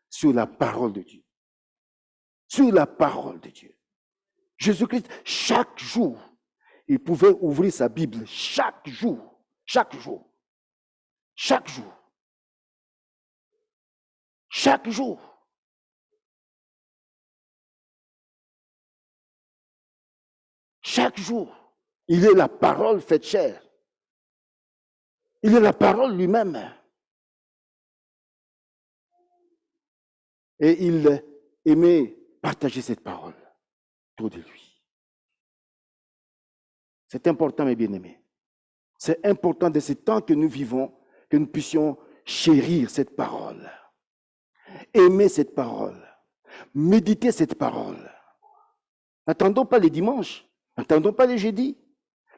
sur la parole de Dieu. Sur la parole de Dieu. Jésus-Christ, chaque jour, il pouvait ouvrir sa Bible chaque jour, chaque jour, chaque jour, chaque jour. Chaque jour, il est la parole faite chair. Il est la parole lui-même. Et il aimait partager cette parole autour de lui. C'est important, mes bien-aimés. C'est important de ce temps que nous vivons, que nous puissions chérir cette parole, aimer cette parole, méditer cette parole. N'attendons pas les dimanches, n'attendons pas les jeudis,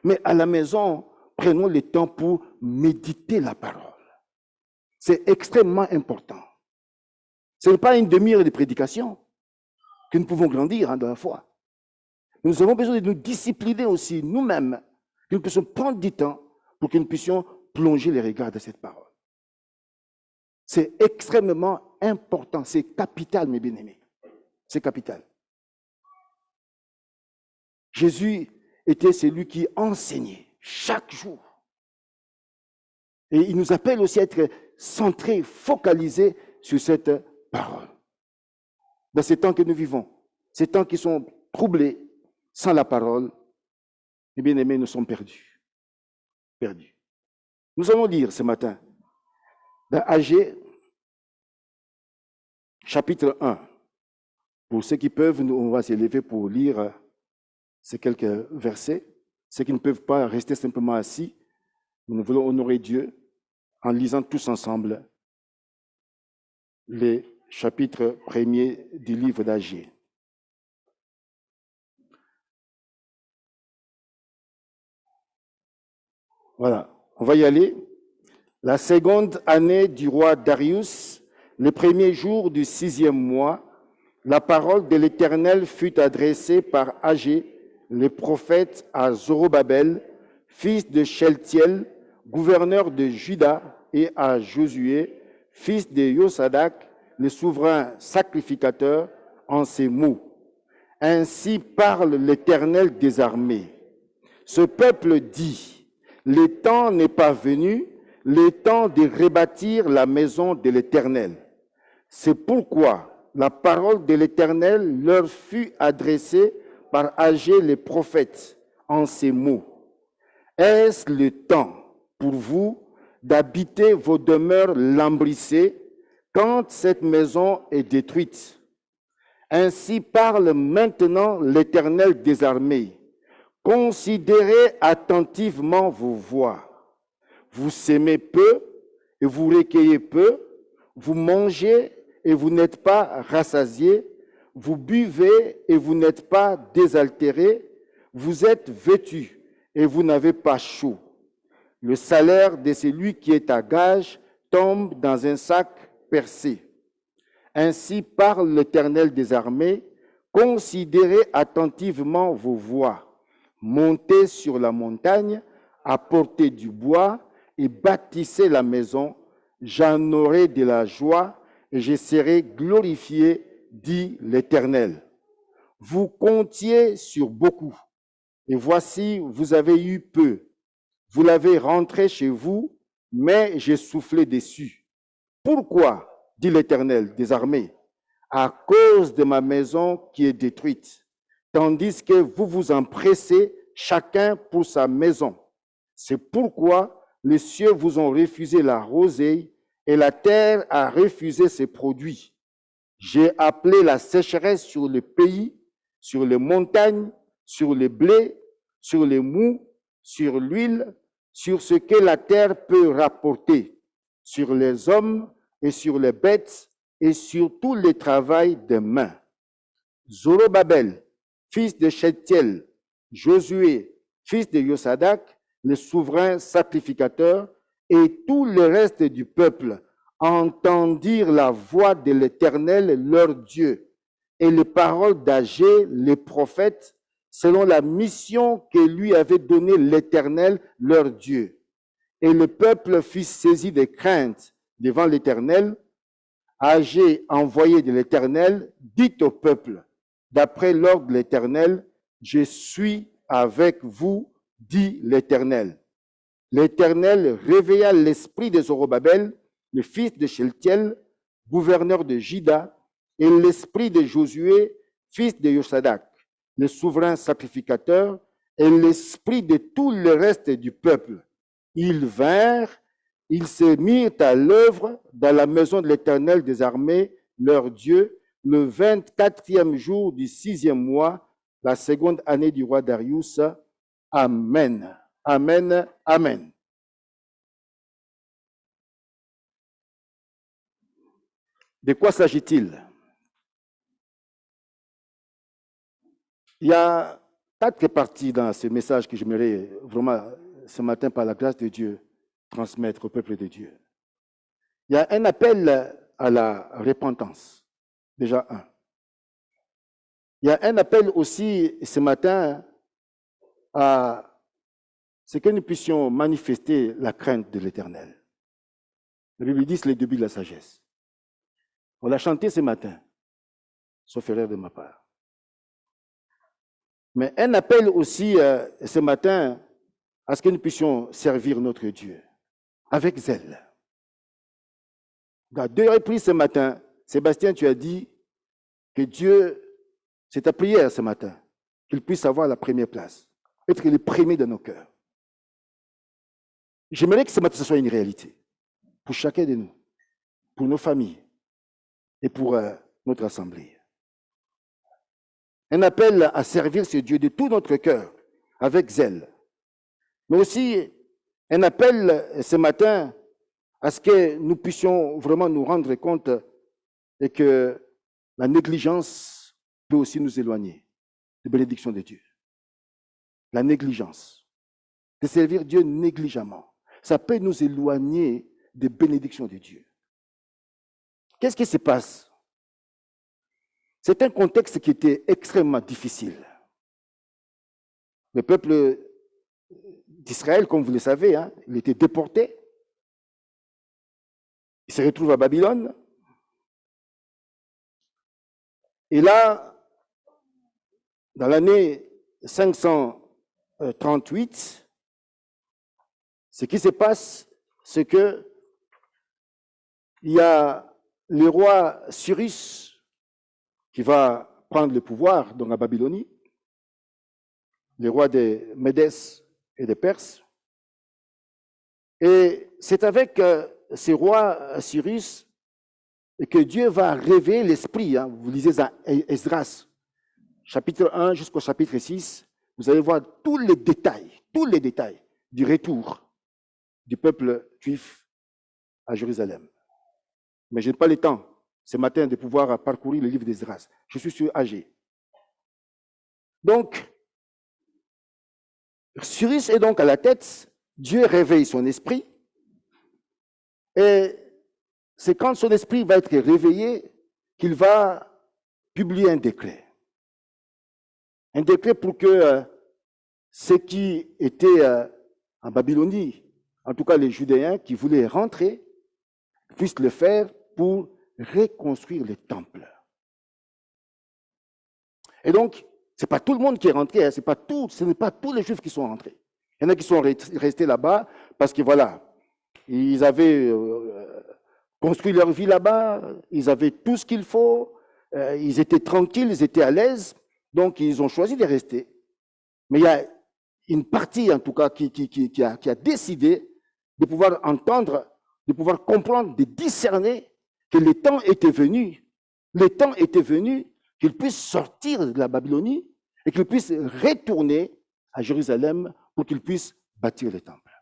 mais à la maison, prenons le temps pour méditer la parole. C'est extrêmement important. Ce n'est pas une demi-heure de prédication que nous pouvons grandir dans la foi. Nous avons besoin de nous discipliner aussi nous-mêmes, que nous puissions prendre du temps pour que nous puissions plonger les regards de cette parole. C'est extrêmement important, c'est capital, mes bien-aimés. C'est capital. Jésus était celui qui enseignait chaque jour. Et il nous appelle aussi à être centrés, focalisés sur cette parole. Dans ces temps que nous vivons, ces temps qui sont troublés, sans la parole, mes bien-aimés, nous sommes perdus. Perdus. Nous allons lire ce matin dans Agé, chapitre 1. Pour ceux qui peuvent, on va s'élever pour lire ces quelques versets. Ceux qui ne peuvent pas rester simplement assis, nous voulons honorer Dieu en lisant tous ensemble les chapitres premiers du livre d'Agé. Voilà, on va y aller. La seconde année du roi Darius, le premier jour du 6e mois, la parole de l'Éternel fut adressée par Agé, le prophète, à Zorobabel, fils de Sheltiel, gouverneur de Juda, et à Josué, fils de Yosadak, le souverain sacrificateur, en ces mots. Ainsi parle l'Éternel des armées. Ce peuple dit, le temps n'est pas venu, le temps de rebâtir la maison de l'Éternel. C'est pourquoi la parole de l'Éternel leur fut adressée par Agé le prophète en ces mots. Est-ce le temps pour vous d'habiter vos demeures lambrissées quand cette maison est détruite? Ainsi parle maintenant l'Éternel des armées. Considérez attentivement vos voies. Vous sémez peu et vous recueillez peu, vous mangez et vous n'êtes pas rassasiés, vous buvez et vous n'êtes pas désaltérés, vous êtes vêtus et vous n'avez pas chaud. Le salaire de celui qui est à gage tombe dans un sac percé. Ainsi parle l'Éternel des armées, considérez attentivement vos voies. Montez sur la montagne, apportez du bois et bâtissez la maison. J'en aurai de la joie et je serai glorifié, dit l'Éternel. Vous comptiez sur beaucoup, et voici, vous avez eu peu. Vous l'avez rentré chez vous, mais j'ai soufflé dessus. Pourquoi, dit l'Éternel des armées, à cause de ma maison qui est détruite, tandis que vous vous empressez chacun pour sa maison. C'est pourquoi les cieux vous ont refusé la rosée et la terre a refusé ses produits. J'ai appelé la sécheresse sur le pays, sur les montagnes, sur le blé, sur les mous, sur l'huile, sur ce que la terre peut rapporter, sur les hommes et sur les bêtes et sur tout le travail des mains. Zorobabel, fils de Sheltiel, Josué, fils de Yosadak, le souverain sacrificateur, et tout le reste du peuple entendirent la voix de l'Éternel, leur Dieu, et les paroles d'Agé, le prophète, selon la mission que lui avait donnée l'Éternel, leur Dieu. Et le peuple fut saisi de crainte devant l'Éternel Agé, envoyé de l'Éternel, dites au peuple, d'après l'ordre de l'Éternel, je suis avec vous, dit l'Éternel. L'Éternel réveilla l'esprit de Zorobabel, le fils de Sheltiel, gouverneur de Juda, et l'esprit de Josué, fils de Yosadak, le souverain sacrificateur, et l'esprit de tout le reste du peuple. Ils vinrent, ils se mirent à l'œuvre dans la maison de l'Éternel des armées, leur Dieu, le 24e jour du 6e mois, la seconde année du roi Darius. Amen. Amen. Amen. De quoi s'agit-il? Il y a quatre parties dans ce message que j'aimerais vraiment ce matin, par la grâce de Dieu, transmettre au peuple de Dieu. Il y a un appel à la repentance, déjà un. Il y a un appel aussi ce matin à ce que nous puissions manifester la crainte de l'Éternel. La Bible dit c'est le début de la sagesse. On l'a chanté ce matin, sauf erreur de ma part. Mais un appel aussi ce matin à ce que nous puissions servir notre Dieu avec zèle. À deux reprises ce matin, Sébastien, tu as dit que Dieu, c'est ta prière ce matin, qu'il puisse avoir la première place, être le premier de nos cœurs. J'aimerais que ce matin, ce soit une réalité pour chacun de nous, pour nos familles et pour notre assemblée. Un appel à servir ce Dieu de tout notre cœur, avec zèle. Mais aussi un appel ce matin à ce que nous puissions vraiment nous rendre compte et que la négligence peut aussi nous éloigner des bénédictions de Dieu. La négligence. De servir Dieu négligemment. Ça peut nous éloigner des bénédictions de Dieu. Qu'est-ce qui se passe? C'est un contexte qui était extrêmement difficile. Le peuple d'Israël, comme vous le savez, il était déporté. Il se retrouve à Babylone. Et là, dans l'année 538, ce qui se passe, c'est que il y a le roi Cyrus qui va prendre le pouvoir dans la Babylonie, le roi des Médès et des Perses. Et c'est avec ce roi Cyrus que Dieu va révéler l'esprit. Vous lisez dans Esdras, chapitre 1 jusqu'au chapitre 6, vous allez voir tous les détails du retour du peuple juif à Jérusalem. Mais je n'ai pas le temps ce matin de pouvoir parcourir le livre d'Esdras. Je suis surâgé. Donc, Cyrus est donc à la tête, Dieu réveille son esprit, et c'est quand son esprit va être réveillé qu'il va publier un décret. Un décret pour que ceux qui étaient en Babylonie, en tout cas les Judéens qui voulaient rentrer, puissent le faire pour reconstruire le temple. Et donc, ce n'est pas tout le monde qui est rentré, ce n'est pas tous les Juifs qui sont rentrés. Il y en a qui sont restés là-bas parce que voilà, ils avaient construit leur vie là-bas, ils avaient tout ce qu'il faut, ils étaient tranquilles, ils étaient à l'aise, donc ils ont choisi de rester. Mais il y a une partie, en tout cas, qui a décidé de pouvoir entendre, de pouvoir comprendre, de discerner que le temps était venu qu'ils puissent sortir de la Babylonie et qu'ils puissent retourner à Jérusalem pour qu'ils puissent bâtir le temple.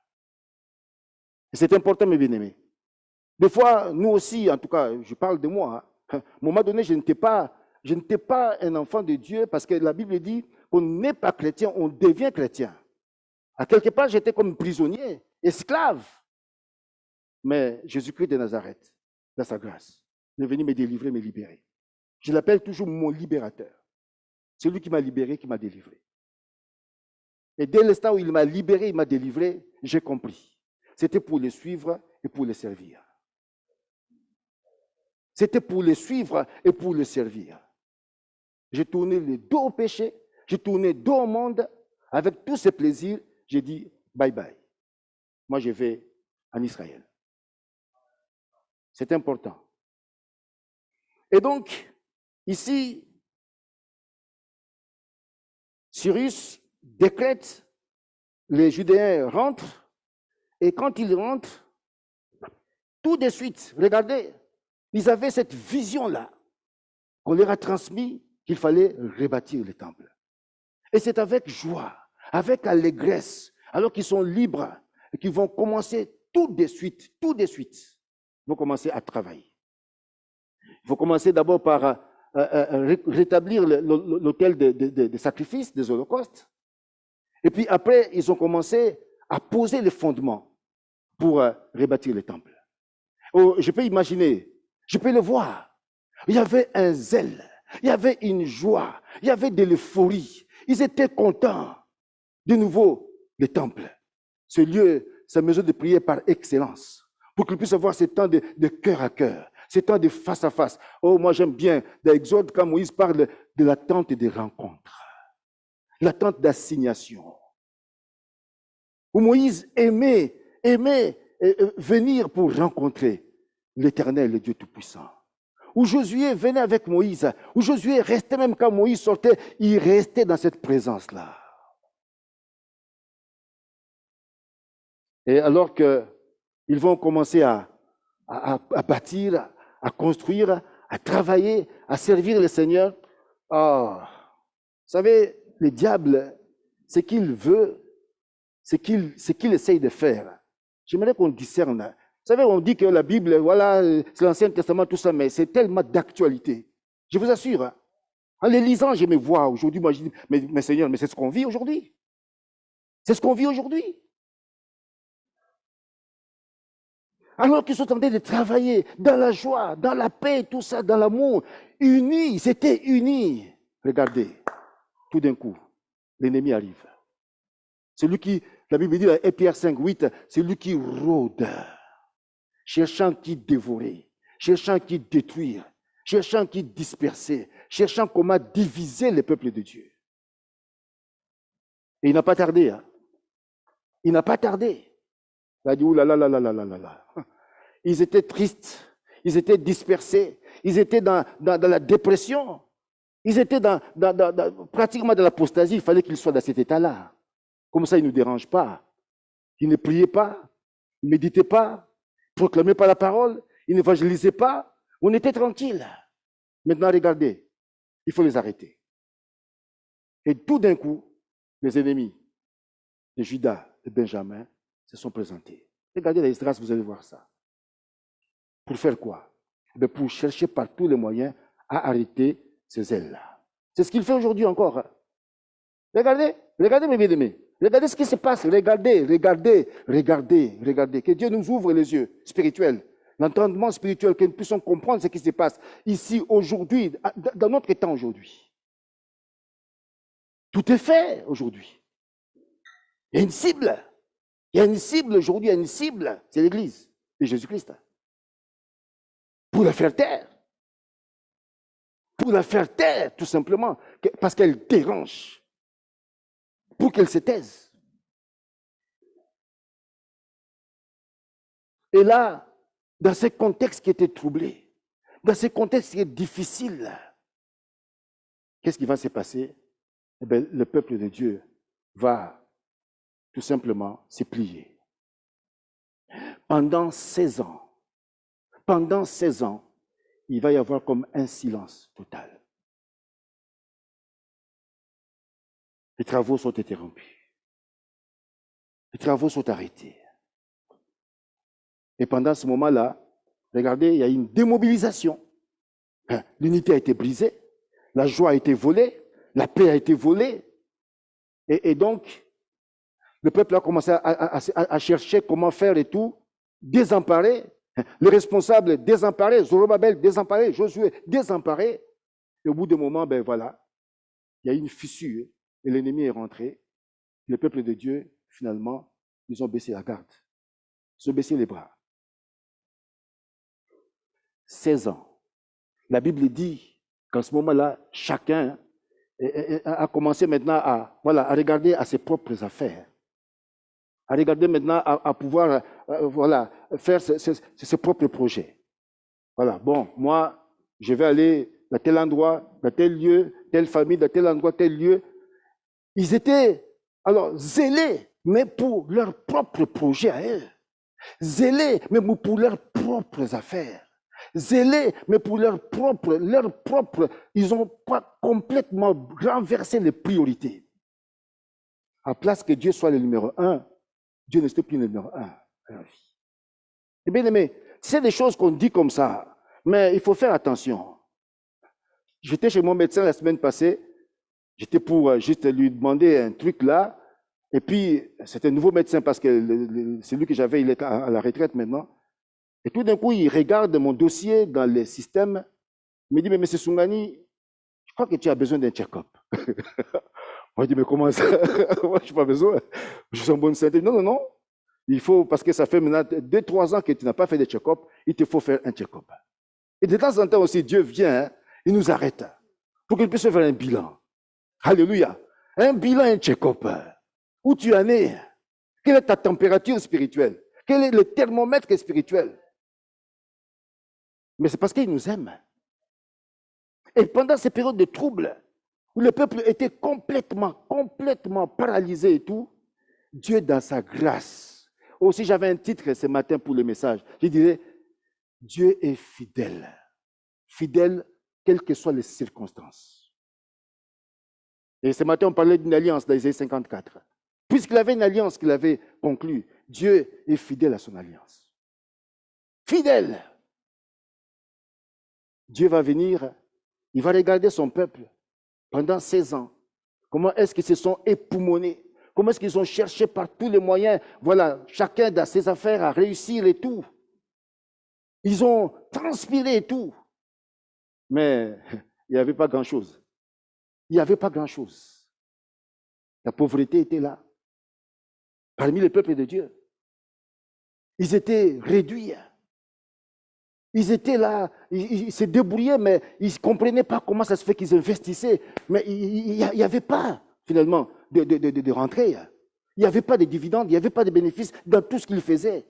Et c'est important, mes bien-aimés. Des fois, nous aussi, en tout cas, je parle de moi, à un moment donné, je n'étais pas un enfant de Dieu parce que la Bible dit qu'on n'est pas chrétien, on devient chrétien. À quelque part, j'étais comme prisonnier, esclave. Mais Jésus-Christ de Nazareth, dans sa grâce, il est venu me délivrer, me libérer. Je l'appelle toujours mon libérateur. C'est lui qui m'a libéré, qui m'a délivré. Et dès l'instant où il m'a libéré, il m'a délivré, j'ai compris. C'était pour le suivre et pour le servir. C'était pour le suivre et pour le servir. J'ai tourné le dos au péché, j'ai tourné le dos au monde. Avec tous ces plaisirs, j'ai dit bye bye. Moi, je vais en Israël. C'est important. Et donc, ici, Cyrus décrète, les Judéens rentrent, et quand ils rentrent, tout de suite, regardez, ils avaient cette vision-là qu'on leur a transmise qu'il fallait rebâtir le temple. Et c'est avec joie, avec allégresse, alors qu'ils sont libres et qu'ils vont commencer tout de suite, ils vont commencer à travailler. Il faut commencer d'abord par rétablir l'autel des sacrifices, des holocaustes. Et puis après, ils ont commencé à poser les fondements pour rebâtir le temple. Oh, je peux imaginer, je peux le voir. Il y avait un zèle, il y avait une joie, il y avait de l'euphorie. Ils étaient contents. De nouveau, le temple, ce lieu, sa maison de prière par excellence, pour qu'ils puissent avoir ce temps de cœur à cœur, ce temps de face à face. Oh, moi j'aime bien dans l'Exode quand Moïse parle de la tente des rencontres, la tente d'assignation, où Moïse aimait venir pour rencontrer l'Éternel, le Dieu Tout-Puissant. Où Josué venait avec Moïse, où Josué restait même quand Moïse sortait, il restait dans cette présence-là. Et alors qu'ils vont commencer à bâtir, à construire, à travailler, à servir le Seigneur, vous savez, le diable, ce qu'il veut, ce qu'il essaye de faire. J'aimerais qu'on discerne. Vous savez, on dit que la Bible, voilà, c'est l'Ancien Testament, tout ça, mais c'est tellement d'actualité. Je vous assure. En les lisant, je me vois aujourd'hui, moi je dis, mais Seigneur, mais c'est ce qu'on vit aujourd'hui. C'est ce qu'on vit aujourd'hui. Alors qu'ils sont en train de travailler dans la joie, dans la paix, tout ça, dans l'amour, unis, c'était unis. Regardez, tout d'un coup, l'ennemi arrive. Celui qui, la Bible dit, et Pierre 5, 8, c'est lui qui rôde, cherchant qui dévorer, cherchant qui détruire, cherchant qui disperser, cherchant comment diviser le peuple de Dieu. Et il n'a pas tardé. Hein. Il n'a pas tardé. Il a dit, oulala. Ils étaient tristes, ils étaient dispersés, ils étaient dans la dépression, ils étaient pratiquement dans l'apostasie. Il fallait qu'ils soient dans cet état-là. Comme ça, ils ne nous dérangent pas. Ils ne priaient pas, ils ne méditaient pas, ils ne proclamaient pas la parole, ils n'évangélisaient pas. On était tranquille. Maintenant, regardez, il faut les arrêter. Et tout d'un coup, les ennemis de Judas et Benjamin se sont présentés. Regardez les Esdras, vous allez voir ça. Pour faire quoi? Pour chercher par tous les moyens à arrêter ces ailes-là. C'est ce qu'il fait aujourd'hui encore. Regardez mes bien-aimés. Regardez ce qui se passe. Regardez. Que Dieu nous ouvre les yeux spirituels, l'entendement spirituel, que nous puissions comprendre ce qui se passe ici, aujourd'hui, dans notre temps aujourd'hui. Tout est fait aujourd'hui. Il y a une cible. Il y a une cible aujourd'hui, il y a une cible. C'est l'Église de Jésus-Christ. Pour la faire taire. Pour la faire taire, tout simplement, parce qu'elle dérange. Pour qu'elle se taise. Et là, dans ce contexte qui était troublé, dans ce contexte qui est difficile, qu'est-ce qui va se passer? Eh bien, le peuple de Dieu va tout simplement se plier. Pendant 16 ans, il va y avoir comme un silence total. Les travaux sont interrompus. Les travaux sont arrêtés. Et pendant ce moment-là, regardez, il y a une démobilisation. L'unité a été brisée, la joie a été volée, la paix a été volée. Et donc, le peuple a commencé à chercher comment faire et tout, désemparé. Les responsables désemparés, Zorobabel désemparé, Josué désemparé. Et au bout d'un moment, ben voilà, il y a une fissure et l'ennemi est rentré. Le peuple de Dieu, finalement, ils ont baissé la garde. Ils ont baissé les bras. 16 ans. La Bible dit qu'en ce moment-là, chacun a commencé maintenant à regarder à ses propres affaires, à regarder maintenant à pouvoir faire ses propres projets. Voilà, bon, moi, je vais aller dans tel endroit, dans tel lieu, telle famille, dans tel endroit, tel lieu. Ils étaient alors zélés, mais pour leurs propres projets à eux. Zélés, mais pour leurs propres affaires. Zélés, mais pour leurs propres, ils n'ont pas complètement renversé les priorités. À place que Dieu soit le numéro 1, Dieu n'est plus le numéro 1 à la vie. Et bien aimé, c'est des choses qu'on dit comme ça, mais il faut faire attention. J'étais chez mon médecin la semaine passée, j'étais pour juste lui demander un truc là, et puis c'était un nouveau médecin parce que celui que j'avais, il est à la retraite maintenant. Et tout d'un coup, il regarde mon dossier dans les systèmes, il me dit, mais M. Sungani, je crois que tu as besoin d'un check-up. Moi, je dis, mais comment ça? Moi, je n'ai pas besoin. Je suis en bonne santé. Non, non, non. Il faut, parce que ça fait maintenant 2-3 ans que tu n'as pas fait de check-up, il te faut faire un check-up. Et de temps en temps aussi, Dieu vient, il nous arrête pour qu'il puisse faire un bilan. Alléluia. Un bilan, un check-up. Où tu en es? Quelle est ta température spirituelle? Quel est le thermomètre spirituel? Mais c'est parce qu'il nous aime. Et pendant ces périodes de troubles, où le peuple était complètement paralysé et tout, Dieu dans sa grâce. Aussi, j'avais un titre ce matin pour le message. Je dirais, Dieu est fidèle. Fidèle, quelles que soient les circonstances. Et ce matin, on parlait d'une alliance dans Isaïe 54. Puisqu'il avait une alliance qu'il avait conclue, Dieu est fidèle à son alliance. Fidèle. Dieu va venir, il va regarder son peuple pendant 16 ans. Comment est-ce qu'ils se sont époumonés? Comment est-ce qu'ils ont cherché par tous les moyens, voilà, chacun dans ses affaires à réussir et tout. Ils ont transpiré et tout. Mais il n'y avait pas grand-chose. Il n'y avait pas grand-chose. La pauvreté était là. Parmi les peuples de Dieu. Ils étaient réduits. Ils étaient là, ils se débrouillaient, mais ils ne comprenaient pas comment ça se fait qu'ils investissaient. Mais il n'y avait pas, finalement, de rentrée. Il n'y avait pas de dividendes, il n'y avait pas de bénéfices dans tout ce qu'ils faisaient.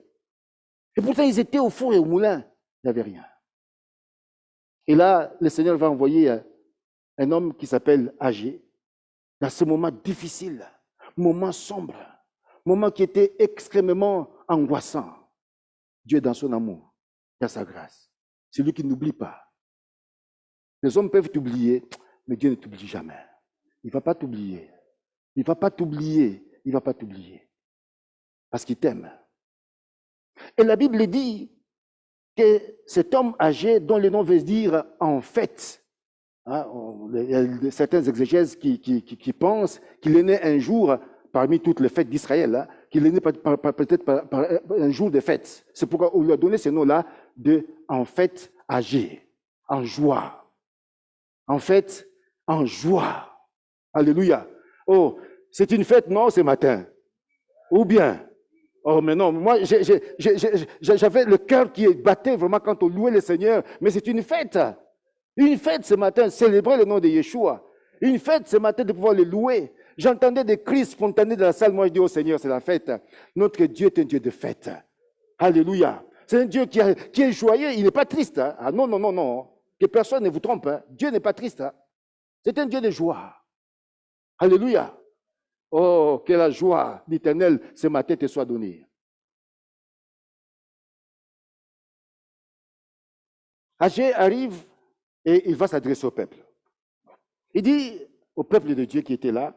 Et pourtant, ils étaient au four et au moulin. Il n'y avait rien. Et là, le Seigneur va envoyer un homme qui s'appelle Agé, dans ce moment difficile, moment sombre, moment qui était extrêmement angoissant. Dieu dans son amour, dans sa grâce. C'est lui qui n'oublie pas. Les hommes peuvent t'oublier, mais Dieu ne t'oublie jamais. Il ne va pas t'oublier. Il ne va pas t'oublier. Il ne va pas t'oublier. Parce qu'il t'aime. Et la Bible dit que cet homme âgé, dont le nom veut dire en fait, hein, il y a certains exégèses qui pensent qu'il est né un jour parmi toutes les fêtes d'Israël, hein, qu'il est né peut-être par un jour de fête. C'est pourquoi on lui a donné ce nom-là de en fait âgé, en joie. En fait, en joie. Alléluia. Oh, c'est une fête, non, ce matin? Ou bien? Oh, mais non, moi, j'avais le cœur qui battait vraiment quand on louait le Seigneur. Mais c'est une fête. Une fête ce matin, célébrer le nom de Yeshua. Une fête ce matin de pouvoir le louer. J'entendais des cris spontanés de la salle. Moi, je dis au Seigneur, c'est la fête. Notre Dieu est un Dieu de fête. Alléluia. C'est un Dieu qui est joyeux. Il n'est pas triste. Hein? Ah non, non, non, non. Que personne ne vous trompe. Hein? Dieu n'est pas triste. Hein? C'est un Dieu de joie. Alléluia. Oh, que la joie d'Éternel ce matin te soit donnée. Agé arrive et il va s'adresser au peuple. Il dit au peuple de Dieu qui était là,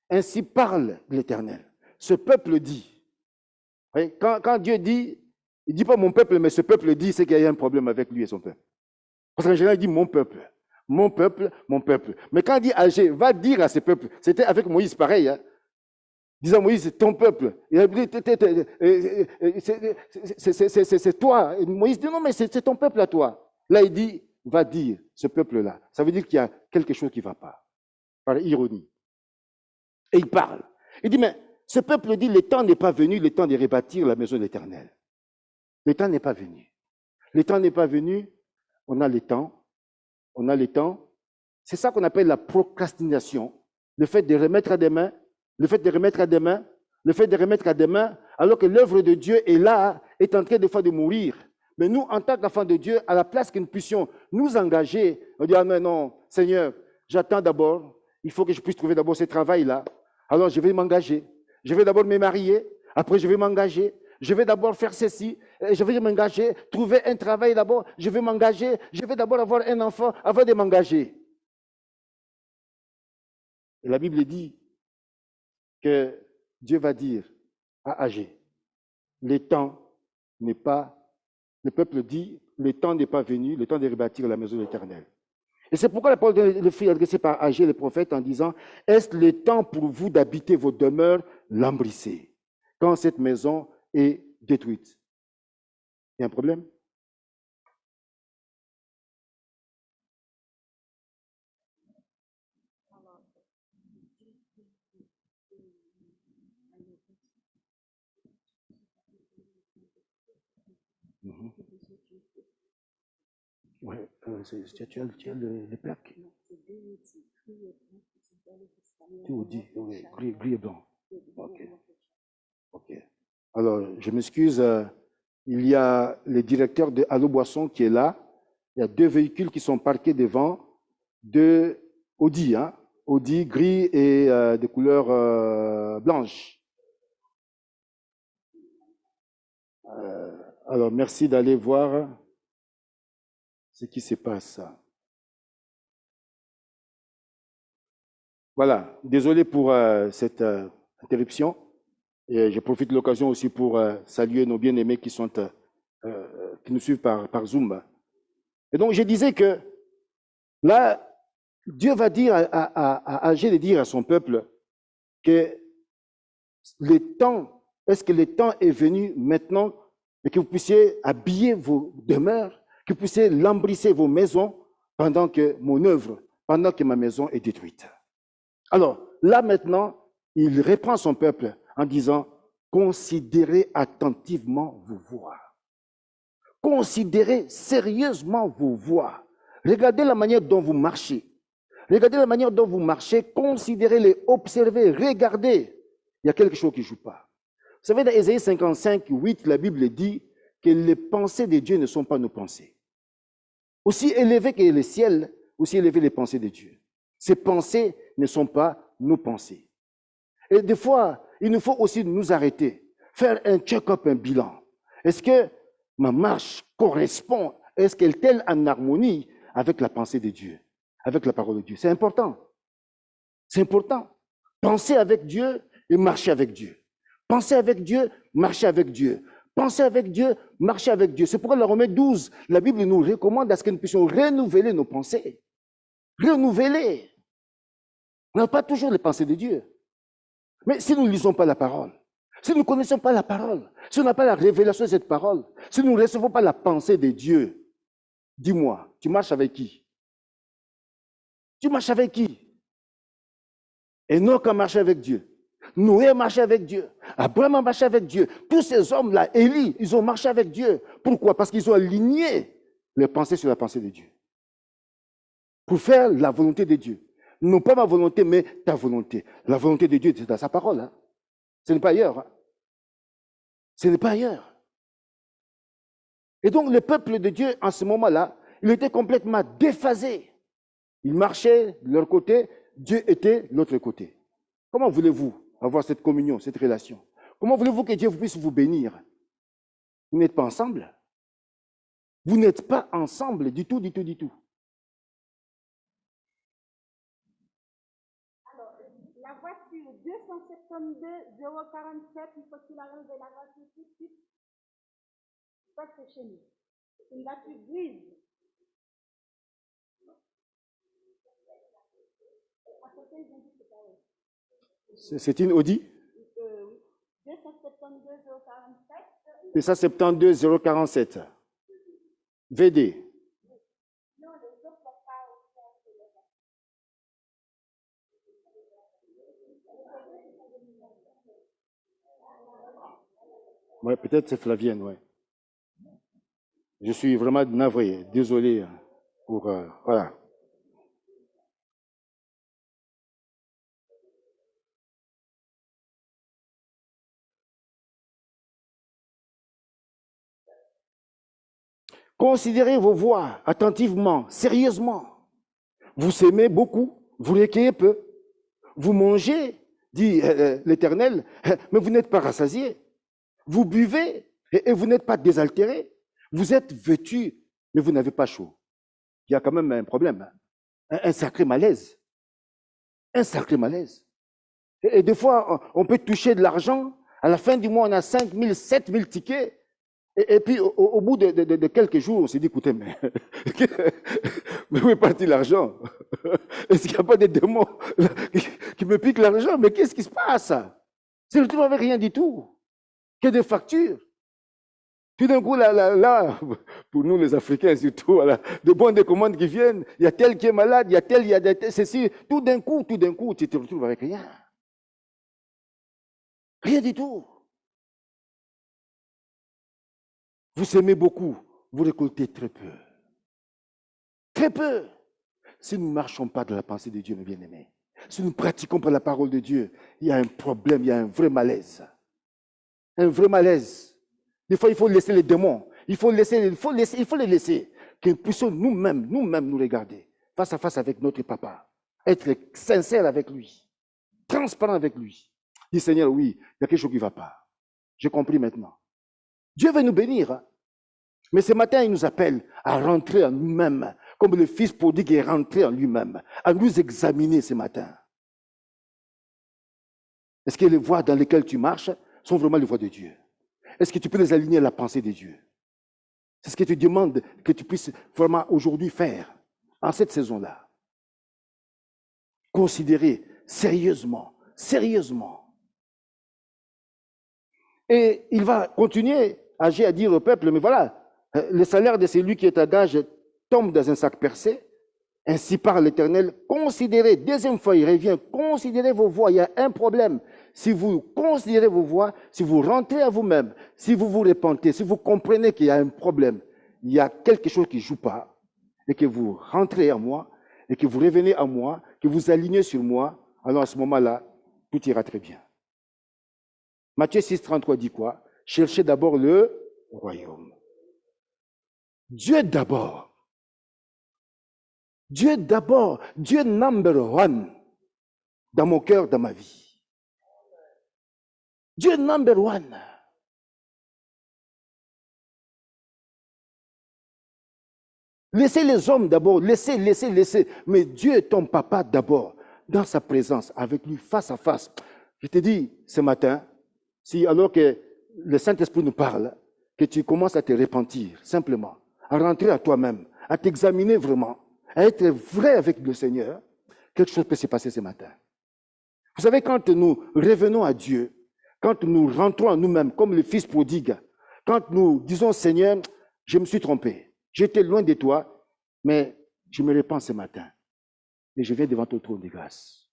ainsi parle l'Éternel. Ce peuple dit. Quand Dieu dit, il ne dit pas mon peuple, mais ce peuple dit, c'est qu'il y a un problème avec lui et son peuple. Parce qu'en général, il dit mon peuple. Mon peuple, mon peuple. Mais quand il dit Agé, va dire à ce peuple, c'était avec Moïse pareil, hein, disant Moïse, c'est ton peuple. C'est toi. Et Moïse dit non, mais c'est ton peuple à toi. Là, il dit, va dire ce peuple-là. Ça veut dire qu'il y a quelque chose qui ne va pas. Par ironie. Et il parle. Il dit, mais ce peuple dit, le temps n'est pas venu, le temps de rebâtir la maison de l'Éternel. Le temps n'est pas venu. Le temps n'est pas venu, on a le temps, on a le temps. C'est ça qu'on appelle la procrastination. Le fait de remettre à des mains, le fait de remettre à des mains, le fait de remettre à des mains, alors que l'œuvre de Dieu est là, est en train des fois de mourir. Mais nous, en tant qu'enfants de Dieu, à la place que nous puissions nous engager, on dit, ah mais non, Seigneur, j'attends d'abord, il faut que je puisse trouver d'abord ce travail-là. Alors je vais m'engager. Je vais d'abord me marier, après je vais m'engager. Je vais d'abord faire ceci, je vais m'engager, trouver un travail d'abord, je vais m'engager, je vais d'abord avoir un enfant avant de m'engager. Et la Bible dit que Dieu va dire à Agé, le temps n'est pas, le peuple dit, le temps n'est pas venu, le temps de rebâtir la maison de l'Éternel. Et c'est pourquoi la parole de le fut adressée par Agé, le prophète, en disant, est-ce le temps pour vous d'habiter vos demeures lambrissées, quand cette maison est détruite? Il y a un problème? Mhm. Ouais, tu as les plaques. Tout dit, oui, gris et blanc. Ok. Ok. Alors, je m'excuse, il y a le directeur de Allo Boisson qui est là. Il y a 2 véhicules qui sont parqués devant, 2 Audi, hein, Audi gris et de couleur blanche. Alors, merci d'aller voir ce qui se passe. Voilà, désolé pour cette interruption. Et je profite de l'occasion aussi pour saluer nos bien-aimés qui nous suivent par Zoom. Et donc, je disais que là, Dieu va dire à Agé de dire à son peuple que est-ce que le temps est venu maintenant et que vous puissiez habiller vos demeures, que vous puissiez lambrisser vos maisons pendant que pendant que ma maison est détruite. Alors, là maintenant, il reprend son peuple en disant, considérez attentivement vos voies. Considérez sérieusement vos voies. Regardez la manière dont vous marchez. Regardez la manière dont vous marchez, considérez-les, observez, regardez. Il y a quelque chose qui ne joue pas. Vous savez, dans Ésaïe 55, 8, la Bible dit que les pensées de Dieu ne sont pas nos pensées. Aussi élevées que le ciel, aussi élevées les pensées de Dieu. Ces pensées ne sont pas nos pensées. Et des fois, il nous faut aussi nous arrêter, faire un check-up, un bilan. Est-ce que ma marche correspond, est-ce qu'elle est en harmonie avec la pensée de Dieu, avec la parole de Dieu? C'est important. C'est important. Penser avec Dieu et marcher avec Dieu. Penser avec Dieu, marcher avec Dieu. Penser avec Dieu, marcher avec Dieu. C'est pourquoi dans Romains 12, la Bible nous recommande à ce que nous puissions renouveler nos pensées. Renouveler. On n'a pas toujours les pensées de Dieu. Mais si nous ne lisons pas la parole, si nous ne connaissons pas la parole, si on n'a pas la révélation de cette parole, si nous ne recevons pas la pensée de Dieu, dis-moi, tu marches avec qui? Tu marches avec qui? Enoch a marché avec Dieu. Noé a marché avec Dieu. Abraham a marché avec Dieu. Tous ces hommes-là, Élie, ils ont marché avec Dieu. Pourquoi? Parce qu'ils ont aligné les pensées sur la pensée de Dieu. Pour faire la volonté de Dieu. Non pas ma volonté, mais ta volonté. La volonté de Dieu, c'est dans sa parole. Hein. Ce n'est pas ailleurs. Hein. Ce n'est pas ailleurs. Et donc, le peuple de Dieu, en ce moment-là, il était complètement déphasé. Ils marchaient de leur côté, Dieu était de l'autre côté. Comment voulez-vous avoir cette communion, cette relation? Comment voulez-vous que Dieu puisse vous bénir? Vous n'êtes pas ensemble. Vous n'êtes pas ensemble du tout, du tout, du tout. Alors, la voiture 272 047, il faut qu'il arrive de la voiture tout de suite. Ça, c'est chez nous. C'est une voiture grise. C'est une Audi? Oui. 272 047. C'est ça, 72 047. VD. Non, les autres sont pas Oui, peut-être c'est Flavienne, oui. Je suis vraiment navré, désolé pour... voilà. Considérez vos voies attentivement, sérieusement. Vous s'aimez beaucoup, vous recueillez peu. Vous mangez, dit l'Éternel, mais vous n'êtes pas rassasiés. Vous buvez et vous n'êtes pas désaltérés. Vous êtes vêtus, mais vous n'avez pas chaud. Il y a quand même un problème, un sacré malaise. Un sacré malaise. Et des fois, on peut toucher de l'argent. À la fin du mois, on a 5 000, 7 000 tickets. Et puis, au bout de quelques jours, on s'est dit, écoutez, mais où est parti l'argent? Est-ce qu'il n'y a pas des démons qui me piquent l'argent? Mais qu'est-ce qui se passe? C'est le tout avec rien du tout. Que des factures. Tout d'un coup, là, pour nous les Africains surtout, voilà, de bonnes commandes qui viennent, il y a tel qui est malade, il y a tel, ceci. Tout d'un coup, tu te retrouves avec rien. Rien du tout. Vous s'aimez beaucoup, vous récoltez très peu. Très peu. Si nous ne marchons pas dans la pensée de Dieu, mes bien-aimés, si nous ne pratiquons pas la parole de Dieu, il y a un problème, il y a un vrai malaise. Un vrai malaise. Des fois, il faut laisser les démons. Il faut les laisser. Que nous puissions nous-mêmes nous regarder face à face avec notre papa. Être sincère avec lui. Transparent avec lui. Dis Seigneur, oui, il y a quelque chose qui ne va pas. J'ai compris maintenant. Dieu veut nous bénir. Hein? Mais ce matin, il nous appelle à rentrer en nous-mêmes, comme le fils prodigue est rentré en lui-même, à nous examiner ce matin. Est-ce que les voies dans lesquelles tu marches sont vraiment les voies de Dieu? Est-ce que tu peux les aligner à la pensée de Dieu? C'est ce que tu demandes que tu puisses vraiment aujourd'hui faire, en cette saison-là. Considérer sérieusement. Et il va continuer à dire au peuple, mais voilà, le salaire de celui qui est à gage tombe dans un sac percé. Ainsi parle l'Éternel. Considérez, deuxième fois il revient, considérez vos voies. Il y a un problème. Si vous considérez vos voies, si vous rentrez à vous-même, si vous vous repentez, si vous comprenez qu'il y a un problème, il y a quelque chose qui ne joue pas, et que vous rentrez à moi, et que vous revenez à moi, que vous alignez sur moi, alors à ce moment-là, tout ira très bien. Matthieu 6, 33 dit quoi? Cherchez d'abord le royaume. Dieu d'abord. Dieu d'abord. Dieu number one dans mon cœur, dans ma vie. Dieu number one. Laissez les hommes d'abord, laissez. Mais Dieu est ton papa d'abord, dans sa présence, avec lui, face à face. Je te dis ce matin, si alors que le Saint-Esprit nous parle, que tu commences à te repentir, simplement, à rentrer à toi-même, à t'examiner vraiment, à être vrai avec le Seigneur, quelque chose peut se passer ce matin. Vous savez, quand nous revenons à Dieu, quand nous rentrons en nous-mêmes, comme le Fils prodigue, quand nous disons, Seigneur, je me suis trompé, j'étais loin de toi, mais je me repens ce matin. Et je viens devant ton trône de grâce.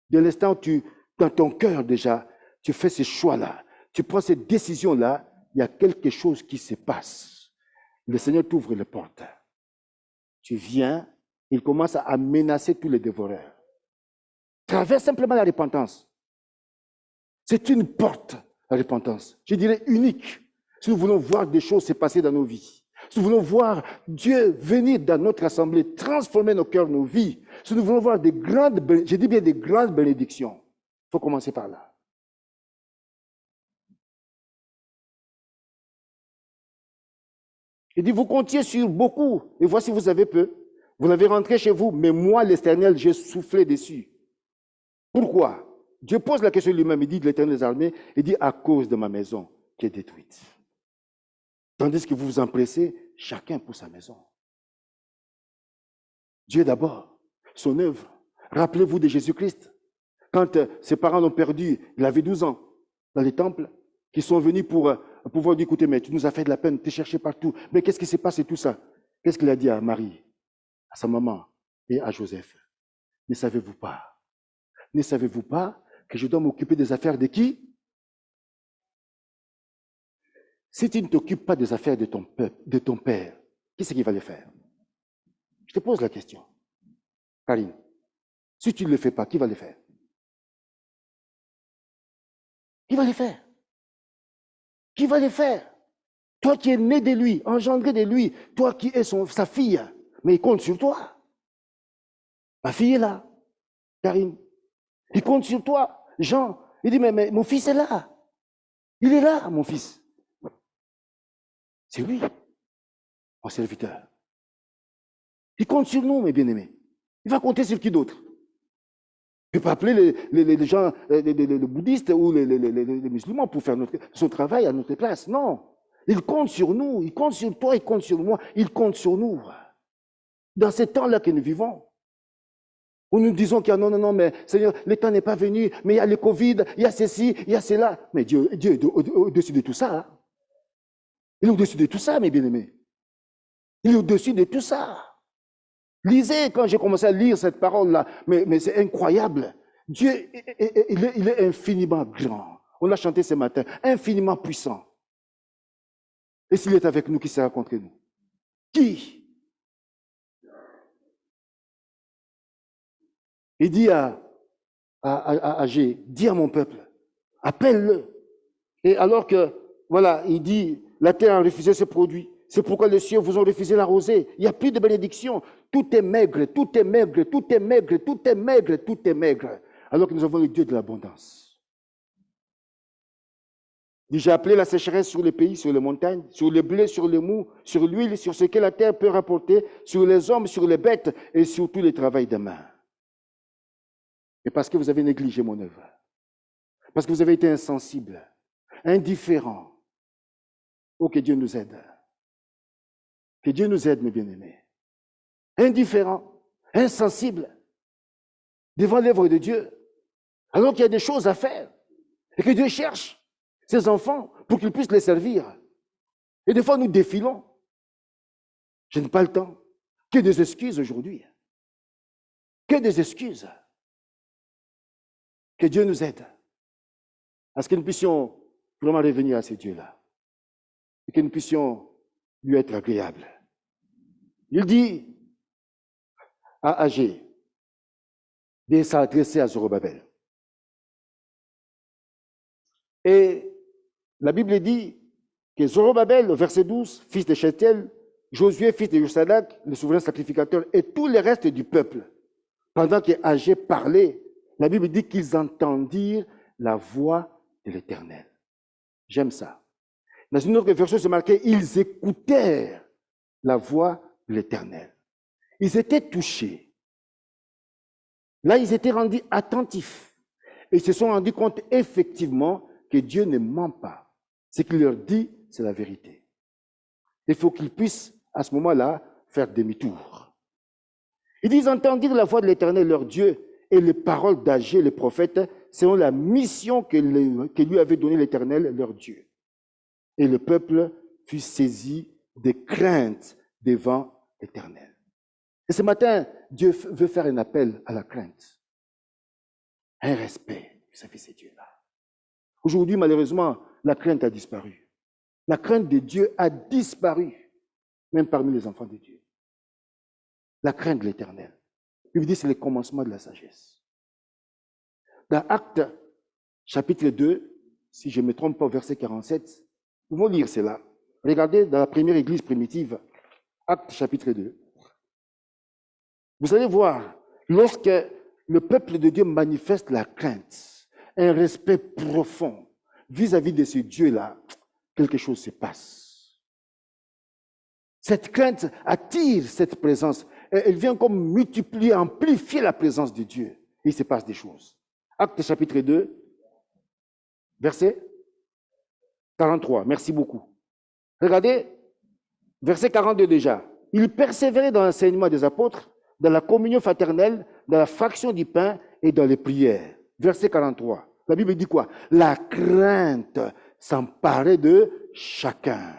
De l'instant où dans ton cœur déjà, tu fais ce choix-là, tu prends cette décision-là, il y a quelque chose qui se passe. Le Seigneur t'ouvre les portes. Tu viens, il commence à menacer tous les dévoreurs. Traverse simplement la repentance. C'est une porte, la repentance. Je dirais unique. Si nous voulons voir des choses se passer dans nos vies, si nous voulons voir Dieu venir dans notre assemblée, transformer nos cœurs, nos vies, si nous voulons voir des grandes, je dis bien des grandes bénédictions, il faut commencer par là. Il dit, vous comptiez sur beaucoup, et voici vous avez peu. Vous l'avez rentré chez vous, mais moi, l'Éternel, j'ai soufflé dessus. Pourquoi? Dieu pose la question lui-même, il dit de l'Éternel des armées, il dit à cause de ma maison qui est détruite. Tandis que vous vous empressez, chacun pour sa maison. Dieu d'abord, son œuvre. Rappelez-vous de Jésus-Christ. Quand ses parents l'ont perdu, il avait 12 ans, dans les temples, qui sont venus pour pouvoir dire, écoutez, mais tu nous as fait de la peine, tu cherché partout. Mais qu'est-ce qui s'est passé tout ça? Qu'est-ce qu'il a dit à Marie, à sa maman et à Joseph? Ne savez-vous pas que je dois m'occuper des affaires de qui? Si tu ne t'occupes pas des affaires de ton père, qui c'est qui va les faire? Je te pose la question. Karine, si tu ne le fais pas, qui va les faire? Qui va les faire? Qui va les faire? Toi qui es né de lui, engendré de lui, toi qui es sa fille, mais il compte sur toi. Ma fille est là, Karine. Il compte sur toi, Jean. Il dit, mais mon fils est là. Il est là, mon fils. C'est lui, mon serviteur. Il compte sur nous, mes bien-aimés. Il va compter sur qui d'autre? Il ne peut pas appeler les gens, les bouddhistes ou les musulmans pour faire son travail à notre place. Non. Il compte sur nous, il compte sur toi, il compte sur moi, il compte sur nous. Dans ces temps-là que nous vivons, où nous disons qu'il y a non, mais Seigneur, le temps n'est pas venu, mais il y a le Covid, il y a ceci, il y a cela. Mais Dieu est au-dessus de tout ça. Hein? Il est au-dessus de tout ça, mes bien-aimés. Il est au-dessus de tout ça. Lisez, quand j'ai commencé à lire cette parole-là, mais c'est incroyable. Dieu, il est infiniment grand. On l'a chanté ce matin, infiniment puissant. Et s'il est avec nous, qui sera contre nous? Qui? Il dit à Agé, dis à mon peuple, appelle-le. Et alors que, voilà, il dit, la terre a refusé ses produits. C'est pourquoi les cieux vous ont refusé la rosée. Il n'y a plus de bénédiction. Tout est maigre, tout est maigre, tout est maigre, tout est maigre, tout est maigre. Alors que nous avons le Dieu de l'abondance. J'ai appelé la sécheresse sur les pays, sur les montagnes, sur le blé, sur le mou, sur l'huile, sur ce que la terre peut rapporter, sur les hommes, sur les bêtes et sur tout le travail des mains. Et parce que vous avez négligé mon œuvre, parce que vous avez été insensible, indifférent, oh, que Dieu nous aide. Que Dieu nous aide, mes bien-aimés. Indifférent, insensible, devant l'œuvre de Dieu, alors qu'il y a des choses à faire et que Dieu cherche ses enfants pour qu'ils puissent les servir. Et des fois, nous défilons. Je n'ai pas le temps. Que des excuses aujourd'hui. Que des excuses. Que Dieu nous aide à ce que nous puissions vraiment revenir à ces dieux-là. Et que nous puissions lui être agréables. Il dit à Agé de s'adresser à Zorobabel. Et la Bible dit que Zorobabel, au verset 12, fils de Shealtiel, Josué, fils de Josadak, le souverain sacrificateur, et tout le reste du peuple, pendant que Agé parlait, la Bible dit qu'ils entendirent la voix de l'Éternel. J'aime ça. Dans une autre version, c'est marqué, ils écoutèrent la voix de l'Éternel. Ils étaient touchés. Là, ils étaient rendus attentifs. Et ils se sont rendus compte effectivement que Dieu ne ment pas. Ce qu'il leur dit, c'est la vérité. Il faut qu'ils puissent, à ce moment-là, faire demi-tour. Ils disent, entendirent la voix de l'Éternel, leur Dieu, et les paroles d'Agé, le prophète, selon la mission que lui avait donnée l'Éternel, leur Dieu. Et le peuple fut saisi de crainte devant l'Éternel. Et ce matin, Dieu veut faire un appel à la crainte, un respect vis-à-vis de ces dieux-là. Aujourd'hui, malheureusement, la crainte a disparu. La crainte de Dieu a disparu, même parmi les enfants de Dieu. La crainte de l'Éternel. Il dit que c'est le commencement de la sagesse. Dans Actes, chapitre 2, si je ne me trompe pas, verset 47, nous pouvons lire cela. Regardez dans la première église primitive, Actes, chapitre 2. Vous allez voir, lorsque le peuple de Dieu manifeste la crainte, un respect profond vis-à-vis de ce Dieu-là, quelque chose se passe. Cette crainte attire cette présence. Elle vient comme multiplier, amplifier la présence de Dieu. Et il se passe des choses. Actes chapitre 2, verset 43. Merci beaucoup. Regardez, verset 42 déjà. Il persévérait dans l'enseignement des apôtres, dans la communion fraternelle, dans la fraction du pain et dans les prières. Verset 43. La Bible dit quoi? La crainte s'emparait de chacun.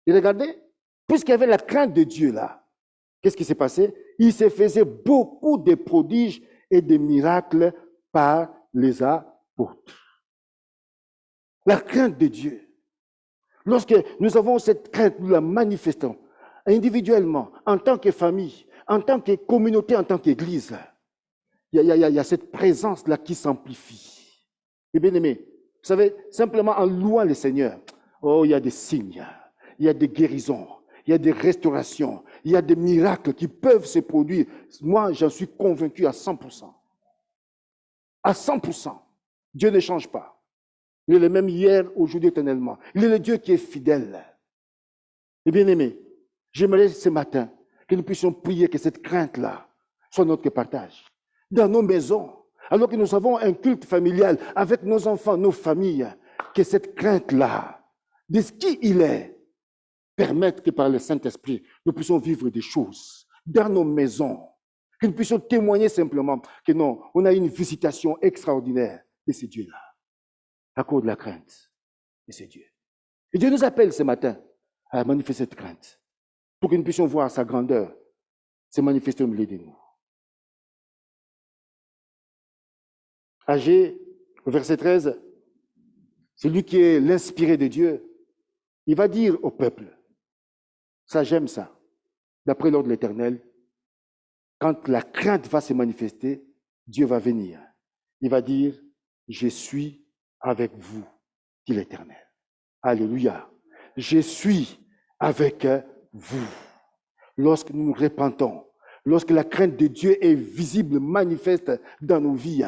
Et regardez, puisqu'il y avait la crainte de Dieu là, qu'est-ce qui s'est passé? Il se faisait beaucoup de prodiges et de miracles par les apôtres. La crainte de Dieu. Lorsque nous avons cette crainte, nous la manifestons individuellement, en tant que famille, en tant que communauté, en tant qu'église. Il y a cette présence-là qui s'amplifie. Et bien aimé, vous savez, simplement en louant le Seigneur, oh, il y a des signes, il y a des guérisons, il y a des restaurations, il y a des miracles qui peuvent se produire. Moi, j'en suis convaincu à 100%. À 100%. Dieu ne change pas. Il est le même hier, aujourd'hui, éternellement. Il est le Dieu qui est fidèle. Et bien aimé, j'aimerais ce matin que nous puissions prier que cette crainte-là soit notre partage. Dans nos maisons, alors que nous avons un culte familial avec nos enfants, nos familles, que cette crainte-là, de ce qui il est, permette que par le Saint-Esprit, nous puissions vivre des choses dans nos maisons, que nous puissions témoigner simplement que non, on a une visitation extraordinaire de ce Dieu-là, à cause de la crainte de ce Dieu. Et Dieu nous appelle ce matin à manifester cette crainte, pour que nous puissions voir sa grandeur se manifester au milieu de nous. Agé, verset 13, celui qui est l'inspiré de Dieu, il va dire au peuple, ça j'aime ça, d'après l'ordre de l'Éternel, quand la crainte va se manifester, Dieu va venir. Il va dire, je suis avec vous, dit l'Éternel. Alléluia. Je suis avec vous. Lorsque nous nous repentons, lorsque la crainte de Dieu est visible, manifeste dans nos vies,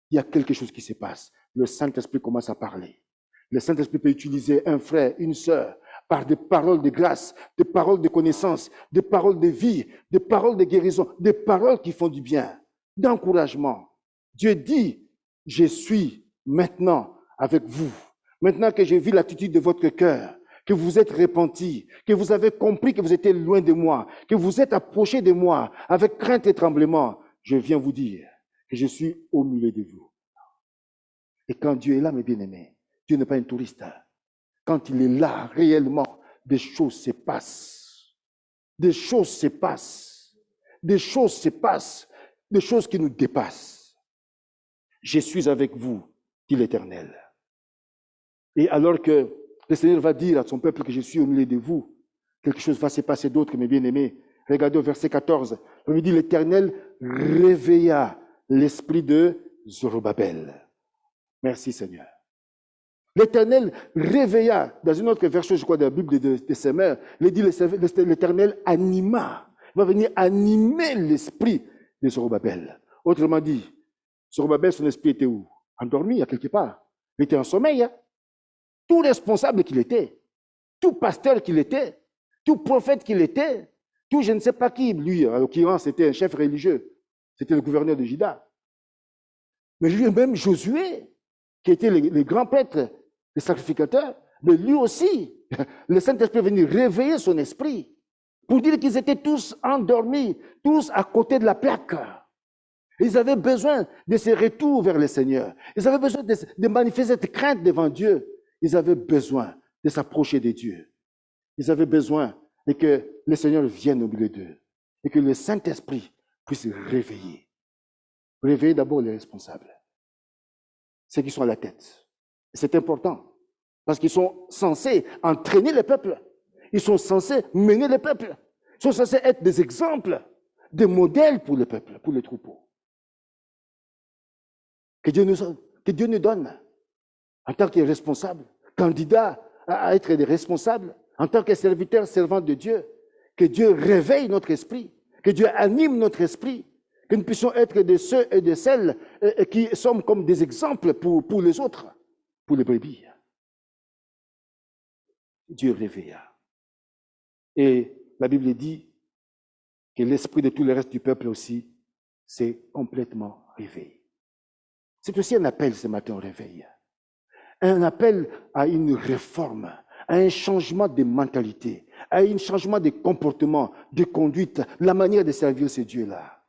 il y a quelque chose qui se passe. Le Saint-Esprit commence à parler. Le Saint-Esprit peut utiliser un frère, une sœur, par des paroles de grâce, des paroles de connaissance, des paroles de vie, des paroles de guérison, des paroles qui font du bien, d'encouragement. Dieu dit, je suis maintenant avec vous. Maintenant que j'ai vu l'attitude de votre cœur, que vous êtes repentis, que vous avez compris que vous étiez loin de moi, que vous êtes approchés de moi avec crainte et tremblement, je viens vous dire que je suis au milieu de vous. Et quand Dieu est là, mes bien-aimés, Dieu n'est pas un touriste. Quand il est là, réellement, des choses se passent. Des choses se passent. Des choses se passent. Des choses qui nous dépassent. Je suis avec vous, dit l'Éternel. Et alors que le Seigneur va dire à son peuple que je suis au milieu de vous, quelque chose va se passer d'autre, mes bien-aimés. Regardez au verset 14. Il dit, l'Éternel réveilla l'esprit de Zorobabel. Merci Seigneur. L'Éternel réveilla, dans une autre version, je crois, de la Bible de Semeur, il dit l'Éternel anima, il va venir animer l'esprit de Zorobabel. Autrement dit, Zorobabel, son esprit était où? Endormi, à quelque part. Il était en sommeil. Hein? Tout responsable qu'il était, tout pasteur qu'il était, tout prophète qu'il était, tout je ne sais pas qui, lui, en l'occurrence, c'était un chef religieux, c'était le gouverneur de Juda. Mais lui-même, Josué, qui était le grand prêtre, le sacrificateur, mais lui aussi, le Saint-Esprit est venu réveiller son esprit pour dire qu'ils étaient tous endormis, tous à côté de la plaque. Ils avaient besoin de ce retour vers le Seigneur. Ils avaient besoin de manifester cette crainte devant Dieu. Ils avaient besoin de s'approcher de Dieu. Ils avaient besoin de que le Seigneur vienne au milieu d'eux et que le Saint-Esprit puisse réveiller. Réveiller d'abord les responsables, ceux qui sont à la tête. C'est important parce qu'ils sont censés entraîner le peuple. Ils sont censés mener le peuple. Ils sont censés être des exemples, des modèles pour le peuple, pour les troupeaux. Que Dieu nous donne, en tant que responsable, candidat à être des responsables, en tant que serviteur, servant de Dieu, que Dieu réveille notre esprit, que Dieu anime notre esprit, que nous puissions être de ceux et de celles qui sommes comme des exemples pour les autres, pour les brebis. Dieu réveilla. Et la Bible dit que l'esprit de tout le reste du peuple aussi s'est complètement réveillé. C'est aussi un appel ce matin au réveil. Un appel à une réforme, à un changement de mentalité, à un changement de comportement, de conduite, la manière de servir ce Dieu-là.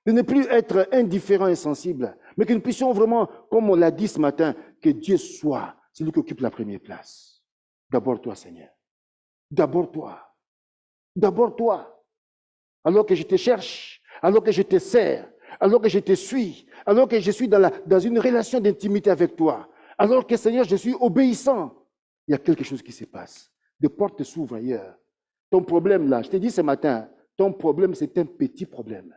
De ne plus être indifférent et sensible, mais que nous puissions vraiment, comme on l'a dit ce matin, que Dieu soit celui qui occupe la première place. D'abord toi, Seigneur. D'abord toi. D'abord toi. Alors que je te cherche, alors que je te sers, alors que je te suis, alors que je suis dans une relation d'intimité avec toi, alors que, Seigneur, je suis obéissant, il y a quelque chose qui se passe. Des portes s'ouvrent ailleurs. Ton problème là, je t'ai dit ce matin, ton problème, c'est un petit problème.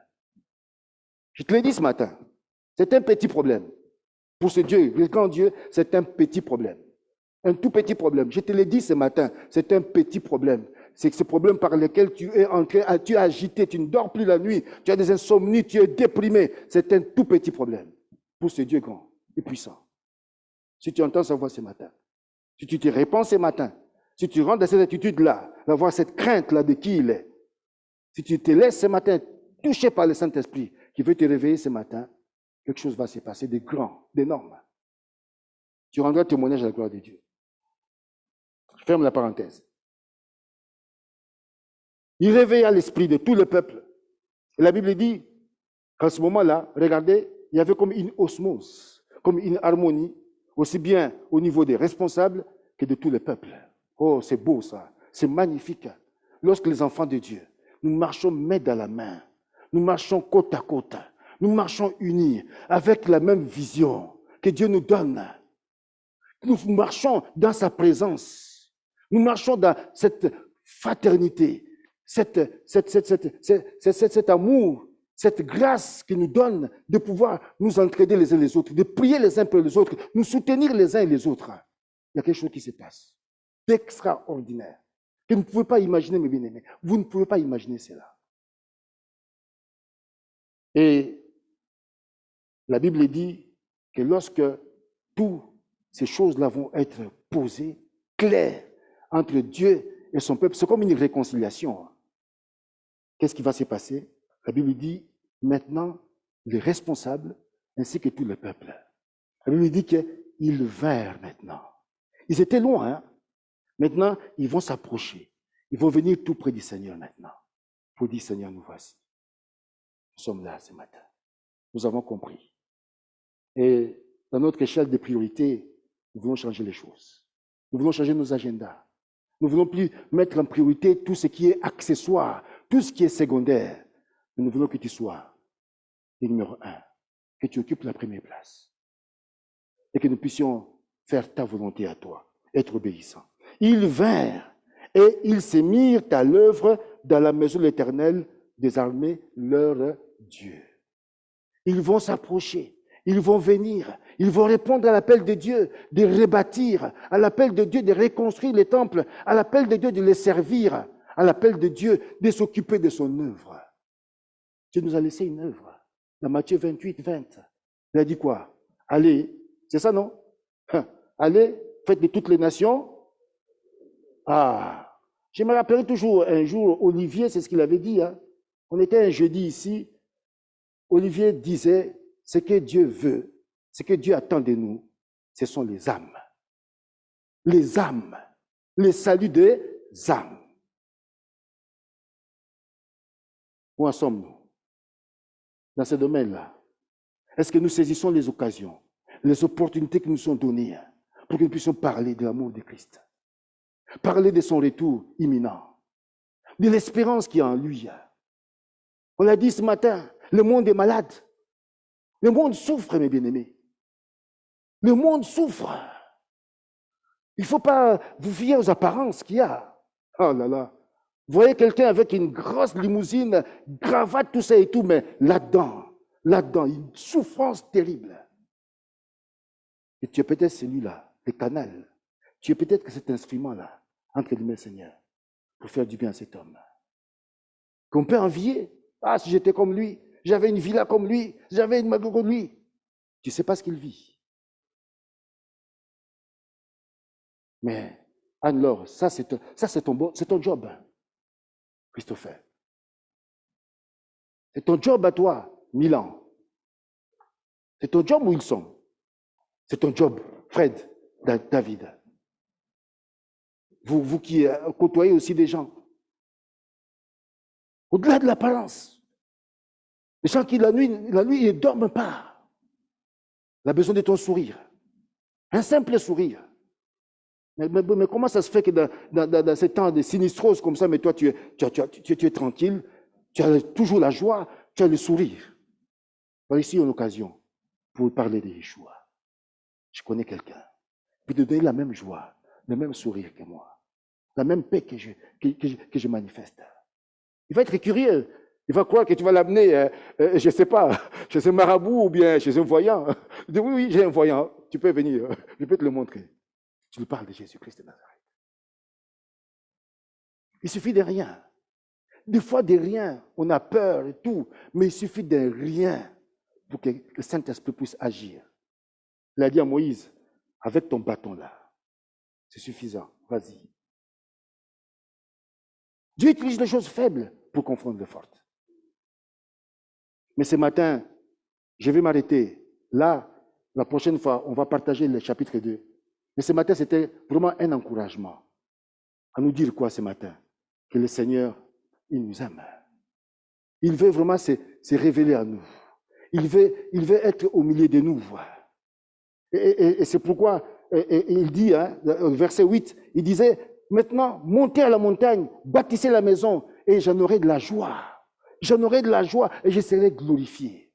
Je te l'ai dit ce matin, c'est un petit problème. Pour ce Dieu, le grand Dieu, c'est un petit problème. Un tout petit problème. Je te l'ai dit ce matin, c'est un petit problème. C'est ce problème par lequel tu es tu es agité, tu ne dors plus la nuit, tu as des insomnies, tu es déprimé. C'est un tout petit problème. Pour ce Dieu grand et puissant. Si tu entends sa voix ce matin, si tu te réponds ce matin, si tu rentres dans cette attitude-là, d'avoir cette crainte-là de qui il est, si tu te laisses ce matin toucher par le Saint-Esprit qui veut te réveiller ce matin, quelque chose va se passer de grand, d'énorme. Tu rendras témoignage à la gloire de Dieu. Je ferme la parenthèse. Il réveilla l'esprit de tout le peuple. Et la Bible dit qu'à ce moment-là, regardez, il y avait comme une osmose, comme une harmonie, aussi bien au niveau des responsables que de tout le peuple. Oh, c'est beau ça, c'est magnifique. Lorsque les enfants de Dieu, nous marchons main dans la main, nous marchons côte à côte, nous marchons unis, avec la même vision que Dieu nous donne. Nous marchons dans sa présence, nous marchons dans cette fraternité, cet amour, cette grâce qu'il nous donne de pouvoir nous entraider les uns les autres, de prier les uns pour les autres, nous soutenir les uns et les autres. Il y a quelque chose qui se passe d'extraordinaire, que vous ne pouvez pas imaginer, mes bien-aimés. Vous ne pouvez pas imaginer cela. Et la Bible dit que lorsque toutes ces choses-là vont être posées, claires, entre Dieu et son peuple, c'est comme une réconciliation. Qu'est-ce qui va se passer? La Bible dit, maintenant, les responsables, ainsi que tout le peuple. La Bible dit qu'ils vinrent maintenant. Ils étaient loin, hein? Maintenant, ils vont s'approcher. Ils vont venir tout près du Seigneur maintenant. Pour dire, Seigneur, nous voici. Nous sommes là ce matin. Nous avons compris. Et dans notre échelle de priorité, nous voulons changer les choses. Nous voulons changer nos agendas. Nous ne voulons plus mettre en priorité tout ce qui est accessoire, tout ce qui est secondaire. Nous voulons que tu sois le numéro 1, que tu occupes la première place. Et que nous puissions faire ta volonté à toi, être obéissants. Ils vinrent et ils se mirent à l'œuvre dans la maison de l'Éternel des armées, leur Dieu. Ils vont s'approcher, ils vont venir, ils vont répondre à l'appel de Dieu de rebâtir, à l'appel de Dieu de reconstruire les temples, à l'appel de Dieu de les servir, à l'appel de Dieu de s'occuper de son œuvre. Dieu nous a laissé une œuvre. Dans Matthieu 28, 20, il a dit quoi? Allez, c'est ça, non? Allez, faites de toutes les nations. Ah, je me rappellerai toujours un jour, Olivier, c'est ce qu'il avait dit. Hein? On était un jeudi ici. Olivier disait, ce que Dieu veut, ce que Dieu attend de nous, ce sont les âmes. Les âmes. Le salut des âmes. Où en sommes-nous dans ce domaine-là? Est-ce que nous saisissons les occasions, les opportunités qui nous sont données pour que nous puissions parler de l'amour de Christ? Parler de son retour imminent, de l'espérance qu'il y a en lui. On l'a dit ce matin, le monde est malade. Le monde souffre, mes bien-aimés. Le monde souffre. Il ne faut pas vous fier aux apparences qu'il y a. Oh là là. Vous voyez quelqu'un avec une grosse limousine, cravate, tout ça et tout, mais là-dedans, une souffrance terrible. Et tu es peut-être celui-là, le canal. Tu es peut-être que cet instrument-là, entre les mains, Seigneur, pour faire du bien à cet homme. Qu'on peut envier. Ah, si j'étais comme lui, j'avais une villa comme lui, j'avais une maison comme lui. Tu ne sais pas ce qu'il vit. Mais, Anne-Laure, ça c'est ton job, Christopher. C'est ton job à toi, Milan. C'est ton job, Wilson. C'est ton job, Fred, David. Vous qui côtoyez aussi des gens. Au-delà de l'apparence. Les gens qui, la nuit, ils ne dorment pas. Il a besoin de ton sourire. Un simple sourire. Mais comment ça se fait que dans ces temps de sinistrose comme ça, mais toi, tu es tranquille, tu as toujours la joie, tu as le sourire. Alors ici, une occasion pour parler de Yeshua. Je connais quelqu'un. Puis de donner la même joie, le même sourire que moi. La même paix que je manifeste. Il va être curieux. Il va croire que tu vas l'amener, je ne sais pas, chez un marabout ou bien chez un voyant. Il dit, oui, j'ai un voyant, tu peux venir, je peux te le montrer. Tu lui parles de Jésus-Christ de Nazareth. Il suffit de rien. Des fois, de rien, on a peur et tout, mais il suffit de rien pour que le Saint-Esprit puisse agir. Il a dit à Moïse, avec ton bâton là, c'est suffisant, vas-y. Dieu utilise les choses faibles pour confondre les fortes. Mais ce matin, je vais m'arrêter. Là, la prochaine fois, on va partager le chapitre 2. Mais ce matin, c'était vraiment un encouragement. À nous dire quoi ce matin? Que le Seigneur, il nous aime. Il veut vraiment se révéler à nous. Il veut être au milieu de nous. Et c'est pourquoi il dit, verset 8, il disait, maintenant, montez à la montagne, bâtissez la maison, et j'en aurai de la joie. J'en aurai de la joie et je serai glorifié.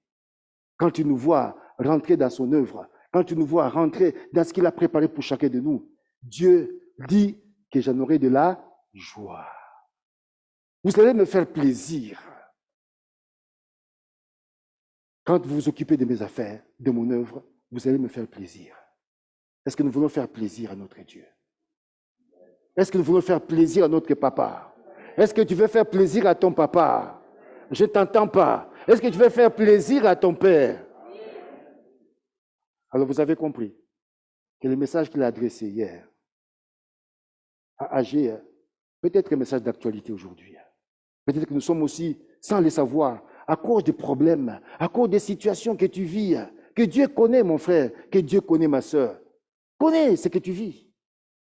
Quand tu nous vois rentrer dans son œuvre, quand tu nous vois rentrer dans ce qu'il a préparé pour chacun de nous, Dieu dit que j'en aurai de la joie. Vous allez me faire plaisir. Quand vous vous occupez de mes affaires, de mon œuvre, vous allez me faire plaisir. Est-ce que nous voulons faire plaisir à notre Dieu? Est-ce que nous voulons faire plaisir à notre papa? Est-ce que tu veux faire plaisir à ton papa? Je ne t'entends pas. Est-ce que tu veux faire plaisir à ton père? Alors vous avez compris que le message qu'il a adressé hier à Agé, peut-être un message d'actualité aujourd'hui. Peut-être que nous sommes aussi, sans le savoir, à cause des problèmes, à cause des situations que tu vis, que Dieu connaît, mon frère, que Dieu connaît, ma soeur. Connaît ce que tu vis.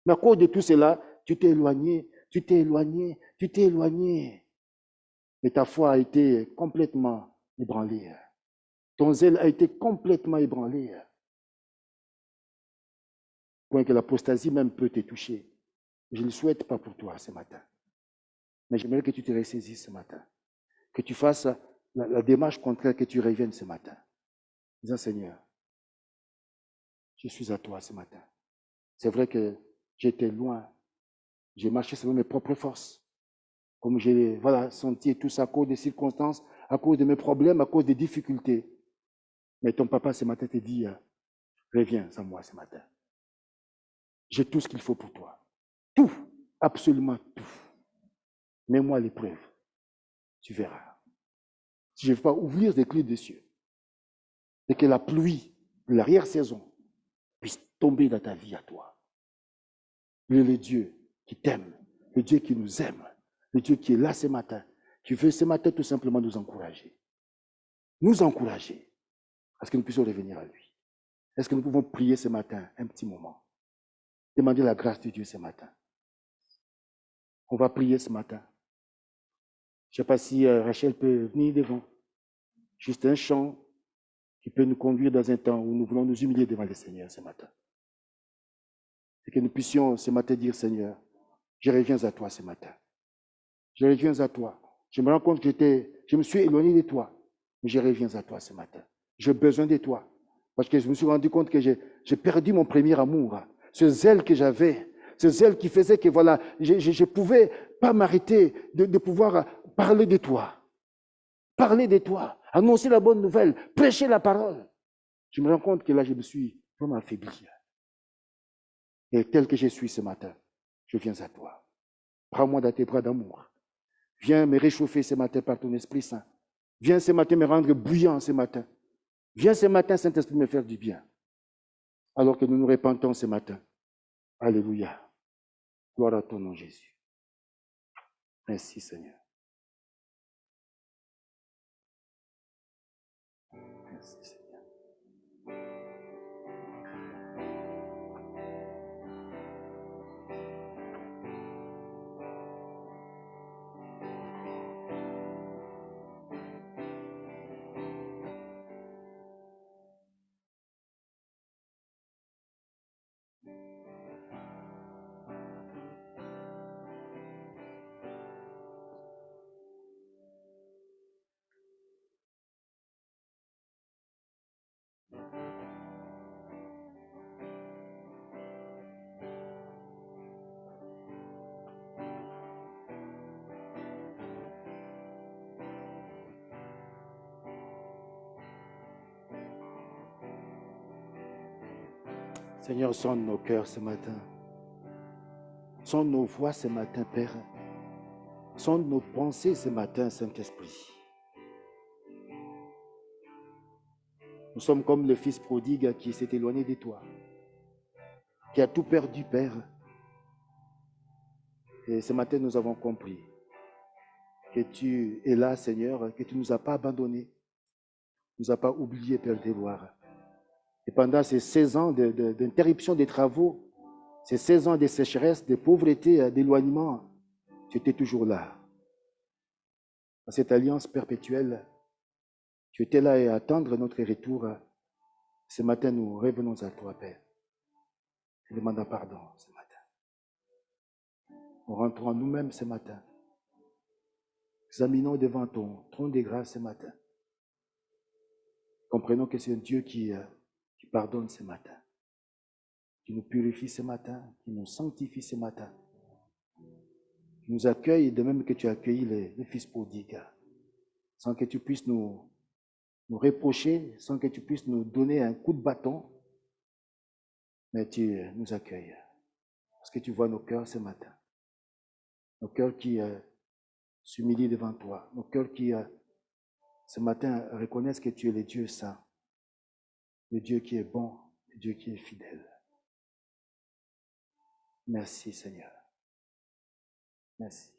Mais à cause de tout cela, tu t'es éloigné, tu t'es éloigné, tu t'es éloigné. Et ta foi a été complètement ébranlée. Ton zèle a été complètement ébranlé. Point que l'apostasie même peut te toucher. Je ne le souhaite pas pour toi ce matin. Mais j'aimerais que tu te ressaisisses ce matin. Que tu fasses la démarche contraire, que tu reviennes ce matin. Disant, Seigneur, je suis à toi ce matin. C'est vrai que j'étais loin. J'ai marché selon mes propres forces. Comme j'ai senti tout ça à cause des circonstances, à cause de mes problèmes, à cause des difficultés. Mais ton papa ce matin te dit, reviens à moi ce matin. J'ai tout ce qu'il faut pour toi. Tout, absolument tout. Mets-moi à l'épreuve. Tu verras. Si je ne veux pas ouvrir des clés des cieux, et que la pluie de l'arrière-saison puisse tomber dans ta vie à toi. Il est le Dieu qui t'aime, le Dieu qui nous aime, le Dieu qui est là ce matin, qui veut ce matin tout simplement nous encourager. Nous encourager à ce que nous puissions revenir à lui. Est-ce que nous pouvons prier ce matin un petit moment? Demander la grâce de Dieu ce matin. On va prier ce matin. Je ne sais pas si Rachel peut venir devant. Juste un chant qui peut nous conduire dans un temps où nous voulons nous humilier devant le Seigneur ce matin. Et que nous puissions ce matin dire, Seigneur, je reviens à toi ce matin. Je reviens à toi. Je me rends compte que je me suis éloigné de toi, mais je reviens à toi ce matin. J'ai besoin de toi. Parce que je me suis rendu compte que j'ai perdu mon premier amour. Ce zèle que j'avais, ce zèle qui faisait que je ne pouvais pas m'arrêter de pouvoir parler de toi. Parler de toi, annoncer la bonne nouvelle, prêcher la parole. Je me rends compte que là, je me suis vraiment affaibli. Et tel que je suis ce matin, je viens à toi. Prends-moi dans tes bras d'amour. Viens me réchauffer ce matin par ton Esprit Saint. Viens ce matin me rendre bouillant ce matin. Viens ce matin, Saint-Esprit, me faire du bien. Alors que nous nous repentons ce matin. Alléluia. Gloire à ton nom, Jésus. Merci, Seigneur. Merci, Seigneur. Seigneur, sonne nos cœurs ce matin. Sonde nos voix ce matin, Père. Sonde nos pensées ce matin, Saint-Esprit. Nous sommes comme le fils prodigue qui s'est éloigné de toi, qui a tout perdu, Père. Et ce matin, nous avons compris que tu es là, Seigneur, que tu ne nous as pas abandonnés, tu ne nous as pas oubliés, Père de gloire. Et pendant ces 16 ans d'interruption des travaux, ces 16 ans de sécheresse, de pauvreté, d'éloignement, tu étais toujours là. Dans cette alliance perpétuelle, tu étais là et à attendre notre retour. Ce matin, nous revenons à toi, Père. Et demandons pardon ce matin. Nous rentrons en nous-mêmes ce matin. Examinons devant ton trône de grâce ce matin. Comprenons que c'est un Dieu qui pardonne ce matin, qui nous purifie ce matin, qui nous sanctifie ce matin, qui nous accueille de même que tu as accueilli les fils prodigues, sans que tu puisses nous reprocher, sans que tu puisses nous donner un coup de bâton, mais tu nous accueilles, parce que tu vois nos cœurs ce matin, nos cœurs qui s'humilient devant toi, nos cœurs qui ce matin reconnaissent que tu es le Dieu saint, le Dieu qui est bon, le Dieu qui est fidèle. Merci Seigneur. Merci.